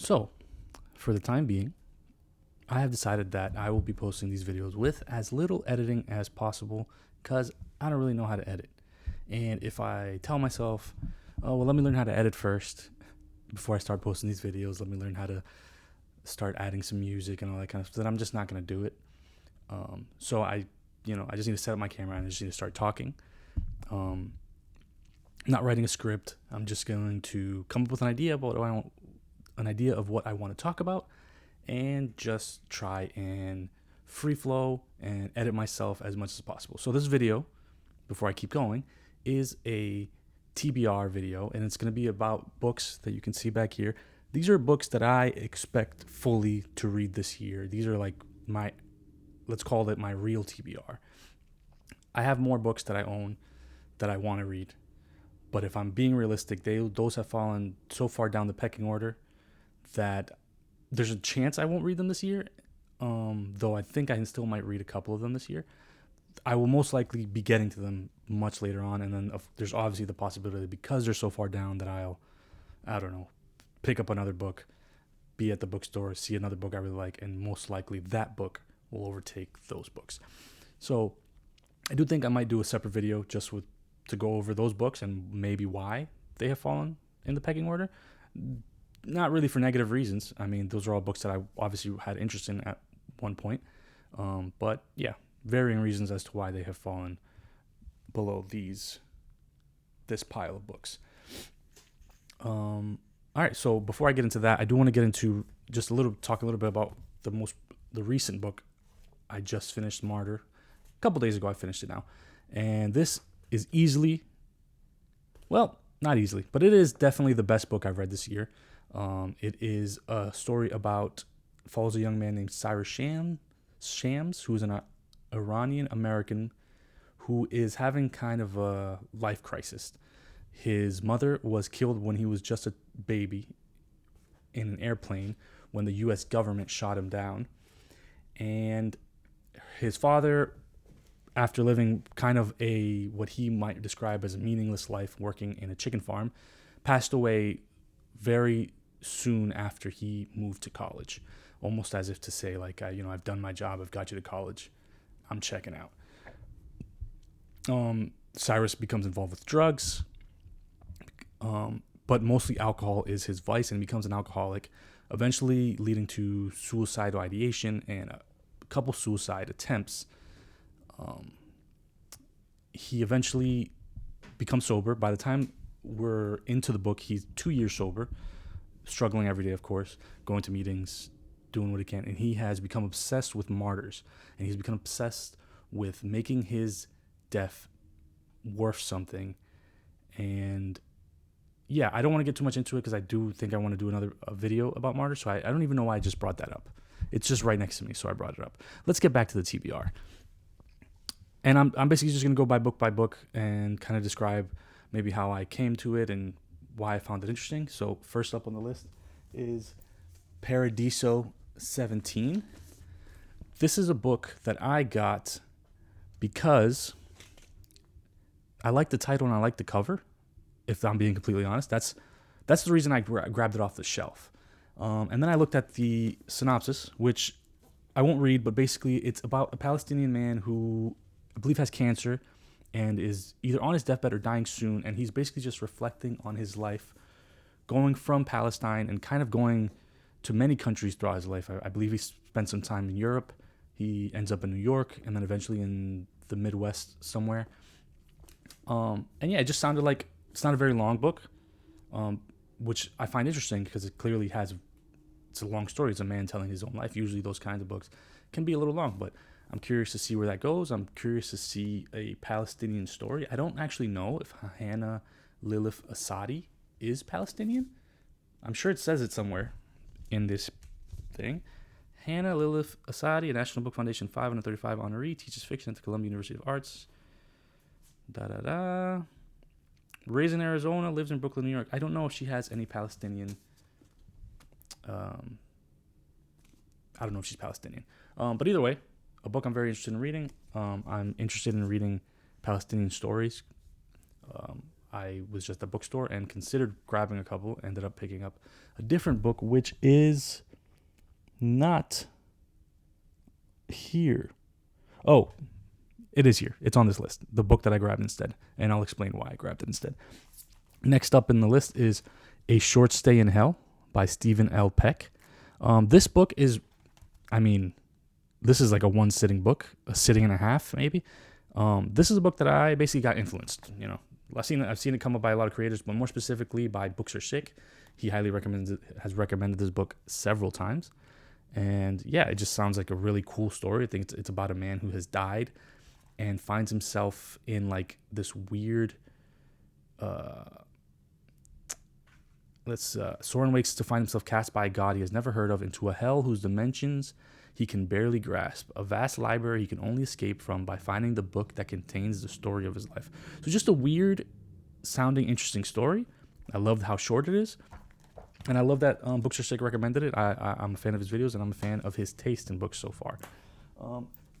So, for the time being, I have decided that I will be posting these videos with as little editing as possible because I don't really know how to edit. And if I tell myself, oh, well, let me learn how to edit first before I start posting these videos, let me learn how to start adding some music and all that kind of stuff, then I'm just not going to do it. So I just need to set up my camera and I just need to start talking. Not writing a script. I'm just going to come up with an idea about what I want to talk about, and just try and free flow and edit myself as much as possible. So this video, before I keep going, is a TBR video, and it's going to be about books that you can see back here. These are books that I expect fully to read this year. These are like let's call it my real TBR. I have more books that I own that I want to read, but if I'm being realistic, those have fallen so far down the pecking order that there's a chance I won't read them this year, though I think I still might read a couple of them this year. I will most likely be getting to them much later on, and then there's obviously the possibility, because they're so far down, that I don't know, pick up another book, be at the bookstore, see another book I really like, and most likely that book will overtake those books. So I do think I might do a separate video just to go over those books and maybe why they have fallen in the pecking order. Not really for negative reasons. I mean, those are all books that I obviously had interest in at one point. But yeah, varying reasons as to why they have fallen below this pile of books. All right, so before I get into that, I do want to get into talk a little bit about the recent book I just finished, Martyr. A couple days ago, I finished it now. And this is not easily, but it is definitely the best book I've read this year. It is a story follows a young man named Cyrus Shams, who is an Iranian American who is having kind of a life crisis. His mother was killed when he was just a baby in an airplane when the U.S. government shot him down. And his father, after living kind of what he might describe as a meaningless life working in a chicken farm, passed away very soon after he moved to college, almost as if to say, like, I've done my job, I've got you to college, I'm checking out. Cyrus becomes involved with drugs, but mostly alcohol is his vice, and becomes an alcoholic, eventually leading to suicidal ideation and a couple suicide attempts. He eventually becomes sober. By the time we're into the book, he's 2 years sober, struggling every day, of course, going to meetings, doing what he can. And he has become obsessed with martyrs. And he's become obsessed with making his death worth something. And yeah, I don't want to get too much into it because I do think I want to do another video about martyrs. So I don't even know why I just brought that up. It's just right next to me, so I brought it up. Let's get back to the TBR. And I'm basically just going to go by book and kind of describe maybe how I came to it and why I found it interesting. So first up on the list is Paradiso 17. This is a book that I got because I like the title and I like the cover, if I'm being completely honest. That's the reason I grabbed it off the shelf. And then I looked at the synopsis, which I won't read, but basically it's about a Palestinian man who I believe has cancer and is either on his deathbed or dying soon. And he's basically just reflecting on his life, going from Palestine and kind of going to many countries throughout his life. I believe he spent some time in Europe. He ends up in New York and then eventually in the Midwest somewhere. And yeah, it just sounded like it's not a very long book, which I find interesting because it clearly it's a long story. It's a man telling his own life. Usually those kinds of books can be a little long, but I'm curious to see where that goes. I'm curious to see a Palestinian story. I don't actually know if Hannah Lilith Asadi is Palestinian. I'm sure it says it somewhere in this thing. Hannah Lilith Asadi, a National Book Foundation 535 honoree, teaches fiction at the Columbia University of Arts. Raised in Arizona, lives in Brooklyn, New York. I don't know if she has any Palestinian. I don't know if she's Palestinian. But either way, a book I'm very interested in reading. I'm interested in reading Palestinian stories. I was just at the bookstore and considered grabbing a couple. Ended up picking up a different book, which is not here. Oh, it is here. It's on this list. The book that I grabbed instead. And I'll explain why I grabbed it instead. Next up in the list is A Short Stay in Hell by Stephen L. Peck. This book is, this is like a one sitting book, a sitting and a half maybe. This is a book that I basically got influenced. I've seen it come up by a lot of creators, but more specifically by Books Are Sick. He has recommended this book several times. And yeah, it just sounds like a really cool story. I think it's about a man who has died and finds himself in like this weird, Soren wakes to find himself cast by a god he has never heard of into a hell whose dimensions he can barely grasp, a vast library he can only escape from by finding the book that contains the story of his life. So just a weird sounding, interesting story. I love how short it is. And I love that Books Are Sick recommended it. I'm a fan of his videos, and I'm a fan of his taste in books so far.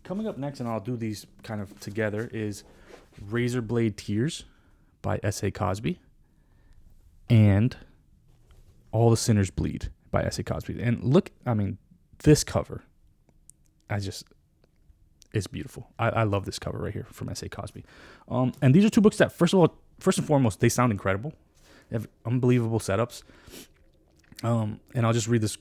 Coming up next, and I'll do these kind of together, is Razorblade Tears by S.A. Cosby and All the Sinners Bleed by S.A. Cosby. And look, this cover, it's beautiful. I love this cover right here from S.A. Cosby. And these are two books that, first and foremost, they sound incredible. They have unbelievable setups. And I'll just read this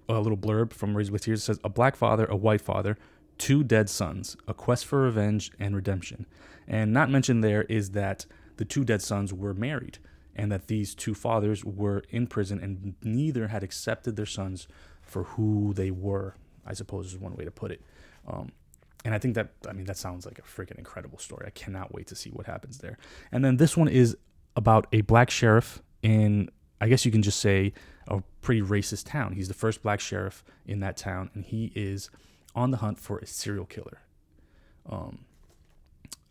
little blurb from Razorblade Tears. It says, a black father, a white father, two dead sons, a quest for revenge and redemption. And not mentioned there is that the two dead sons were married and that these two fathers were in prison and neither had accepted their sons for who they were, I suppose is one way to put it. And I think that sounds like a freaking incredible story. I cannot wait to see what happens there. And then this one is about a black sheriff in, I guess you can just say, a pretty racist town. He's the first black sheriff in that town, and he is on the hunt for a serial killer.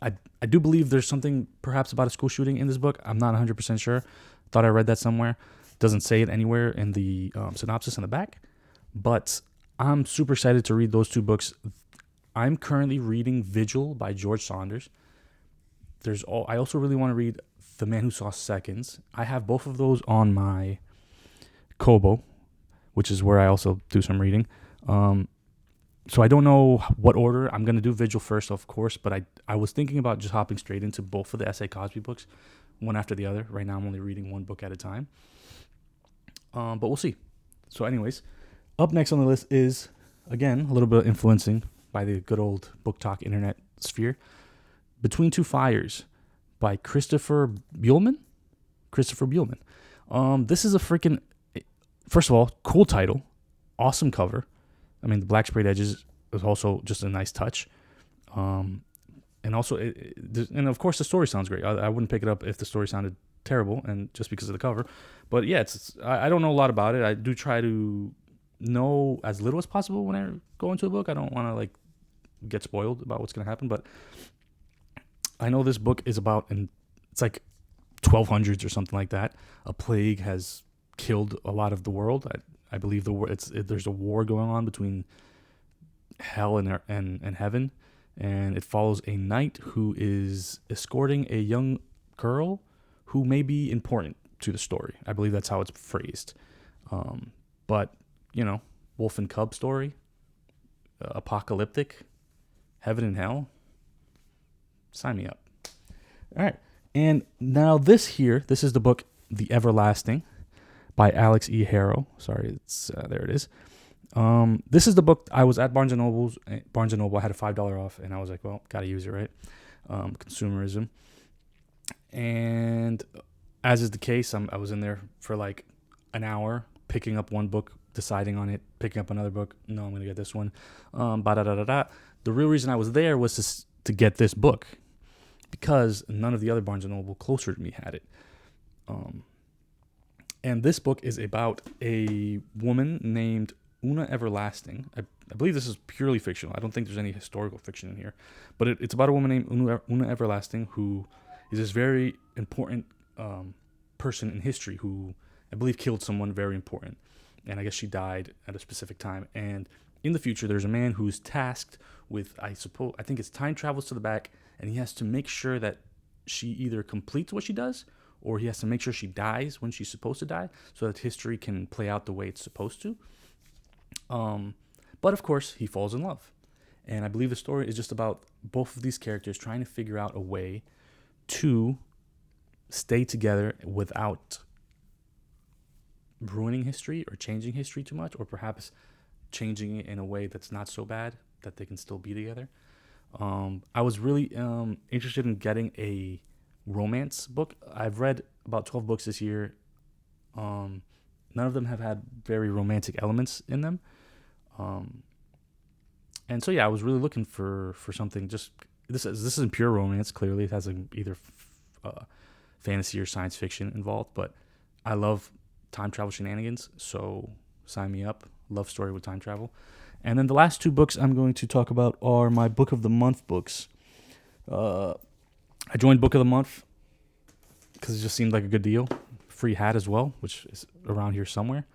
I do believe there's something perhaps about a school shooting in this book. I'm not 100% sure. Thought I read that somewhere. Doesn't say it anywhere in the synopsis in the back. But I'm super excited to read those two books. I'm currently reading Vigil by George Saunders. I also really want to read The Man Who Saw Seconds. I have both of those on my Kobo, which is where I also do some reading. So I don't know what order. I'm going to do Vigil first, of course, but I was thinking about just hopping straight into both of the S.A. Cosby books, one after the other. Right now I'm only reading one book at a time. But we'll see. So anyways, up next on the list is, again, a little bit influencing by the good old book talk internet sphere, Between Two Fires by Christopher Buehlman. This is a freaking, first of all, cool title, awesome cover. The black sprayed edges is also just a nice touch. And also, and of course, the story sounds great. I wouldn't pick it up if the story sounded terrible, and just because of the cover. But yeah, I don't know a lot about it. I do try to know as little as possible when I go into a book. I don't want to get spoiled about what's going to happen. But I know this book is about, and it's like 1200s or something like that. A plague has killed a lot of the world. I believe there's a war going on between hell and heaven, and it follows a knight who is escorting a young girl who may be important to the story. I believe that's how it's phrased. But wolf and cub story, apocalyptic, heaven and hell. Sign me up. All right, and now this is the book The Everlasting by Alex E. Harrow. Sorry, there it is. This is the book. I was at Barnes & Noble. I had a $5 off, and I was like, well, gotta use it, right? Consumerism. And as is the case, I was in there for like an hour, picking up one book, deciding on it, picking up another book. No, I'm gonna get this one. The real reason I was there was to get this book, because none of the other Barnes & Noble closer to me had it. And this book is about a woman named Una Everlasting. I believe this is purely fictional. I don't think there's any historical fiction in here. But it's about a woman named Una Everlasting, who is this very important person in history who I believe killed someone very important. And I guess she died at a specific time. And in the future, there's a man who's tasked with, I think it's time travels to the back, and he has to make sure that she either completes what she does or he has to make sure she dies when she's supposed to die so that history can play out the way it's supposed to. But of course, he falls in love. And I believe the story is just about both of these characters trying to figure out a way to stay together without ruining history or changing history too much, or perhaps changing it in a way that's not so bad that they can still be together. I was really interested in getting a romance book. I've read about 12 books this year. None of them have had very romantic elements in them. And so, yeah, I was really looking for something. Just this isn't pure romance. Clearly, it has either fantasy or science fiction involved. But I love time travel shenanigans, so sign me up. Love story with time travel. And then the last two books I'm going to talk about are my Book of the Month books. I joined Book of the Month because it just seemed like a good deal. Free hat as well, which is around here somewhere.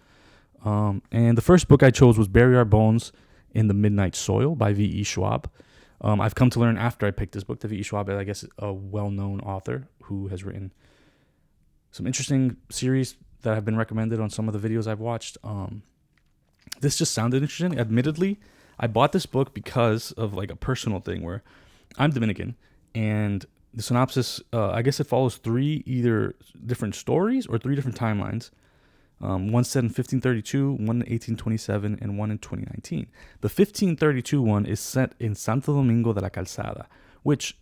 And the first book I chose was Bury Our Bones in the Midnight Soil by V.E. Schwab. I've come to learn after I picked this book that V.E. Schwab, I guess, a well-known author who has written some interesting series that have been recommended on some of the videos I've watched. This just sounded interesting. Admittedly, I bought this book because of like a personal thing where I'm Dominican, and the synopsis, I guess it follows three either different stories or three different timelines. One set in 1532, one in 1827, and one in 2019. The 1532 one is set in Santo Domingo de la Calzada, which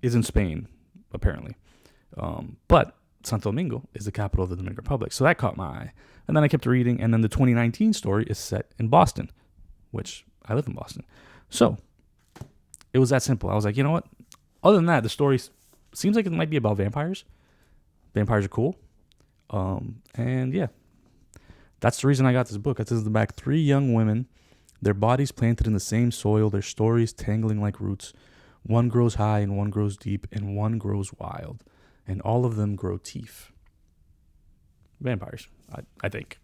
is in Spain, apparently. But Santo Domingo is the capital of the Dominican Republic, so that caught my eye. And then I kept reading, and then the 2019 story is set in Boston, which I live in Boston. So it was that simple. I was like, you know what? Other than that, the story seems like it might be about vampires. Vampires are cool. And yeah, that's the reason I got this book. It says in the back, 3 young women, their bodies planted in the same soil, their stories tangling like roots. One grows high and one grows deep and one grows wild. And all of them grow teeth. Vampires, I think.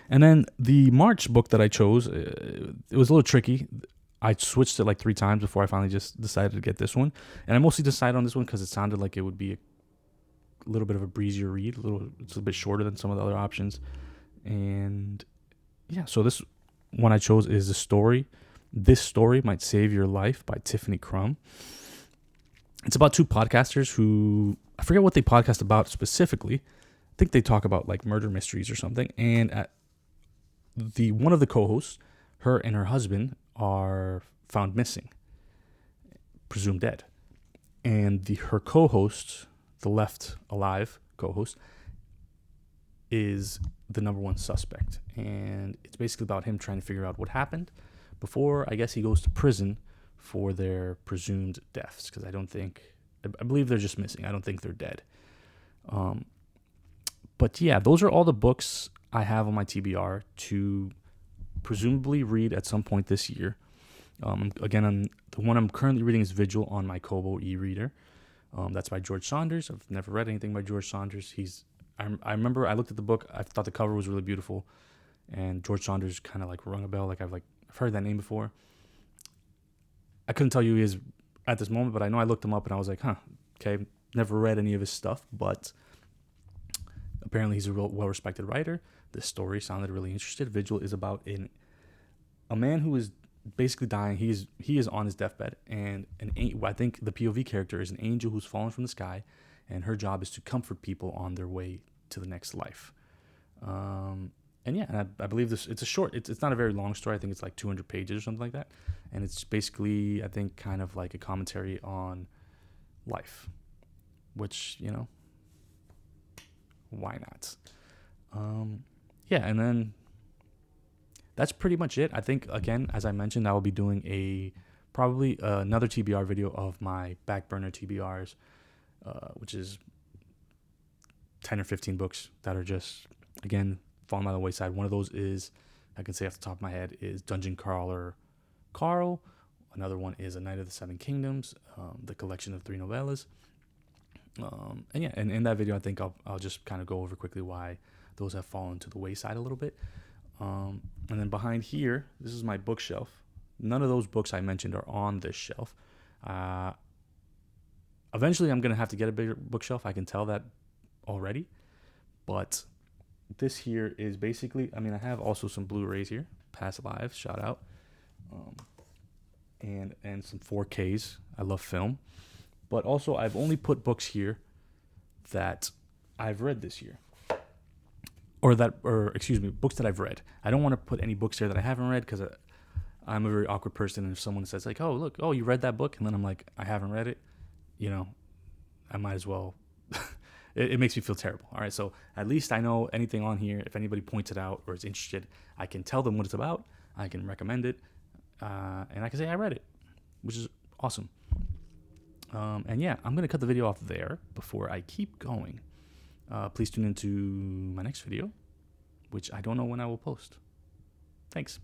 And then the March book that I chose, it was a little tricky. I switched it like 3 times before I finally just decided to get this one. And I mostly decided on this one because it sounded like it would be a little bit of a breezier read. It's a bit shorter than some of the other options. And yeah, so this one I chose is the story. This Story Might Save Your Life by Tiffany Crum. It's about 2 podcasters who, I forget what they podcast about specifically. I think they talk about like murder mysteries or something. And at one of the co-hosts, her and her husband are found missing, presumed dead. And her co-host, the left alive co-host, is the number 1 suspect. And it's basically about him trying to figure out what happened before, I guess, he goes to prison for their presumed deaths. Because I believe they're just missing. I don't think they're dead. But yeah, those are all the books I have on my TBR to presumably read at some point this year. Again, the one I'm currently reading is Vigil on my Kobo e-reader. That's by George Saunders. I've never read anything by George Saunders. I remember I looked at the book. I thought the cover was really beautiful, and George Saunders kind of like rung a bell. Like I've heard that name before. I couldn't tell you who he is at this moment, but I know I looked him up and I was like, okay. Never read any of his stuff, but apparently he's a real well-respected writer. This story sounded really interesting. Vigil is about a man who is basically dying. He is on his deathbed, and I think the POV character is an angel who's fallen from the sky, and her job is to comfort people on their way to the next life. And yeah, and I believe it's a short. It's not a very long story. I think it's like 200 pages or something like that, and it's basically, I think, kind of like a commentary on life, which, why not? Yeah, and then that's pretty much it. I think, again, as I mentioned, I will be doing probably another TBR video of my back burner TBRs, which is 10 or 15 books that are just, again, falling by the wayside. One of those is, I can say off the top of my head, is Dungeon Crawler Carl. Another one is A Knight of the Seven Kingdoms, the collection of 3 novellas. And yeah, and in that video, I think I'll just kind of go over quickly why those have fallen to the wayside a little bit. And then behind here, this is my bookshelf. None of those books I mentioned are on this shelf. Eventually, I'm going to have to get a bigger bookshelf. I can tell that already. But this here is basically, I mean, I have also some Blu-rays here, Past Lives, shout out, and some 4Ks. I love film. But also, I've only put books here that I've read this year. Or excuse me, books that I've read. I don't want to put any books here that I haven't read because I'm a very awkward person. And if someone says like, "Oh, look, oh, you read that book," and then I'm like, "I haven't read it," you know, I might as well. It makes me feel terrible. All right, so at least I know anything on here. If anybody points it out or is interested, I can tell them what it's about. I can recommend it, and I can say I read it, which is awesome. And yeah, I'm gonna cut the video off there before I keep going. Please tune into my next video, which I don't know when I will post. Thanks.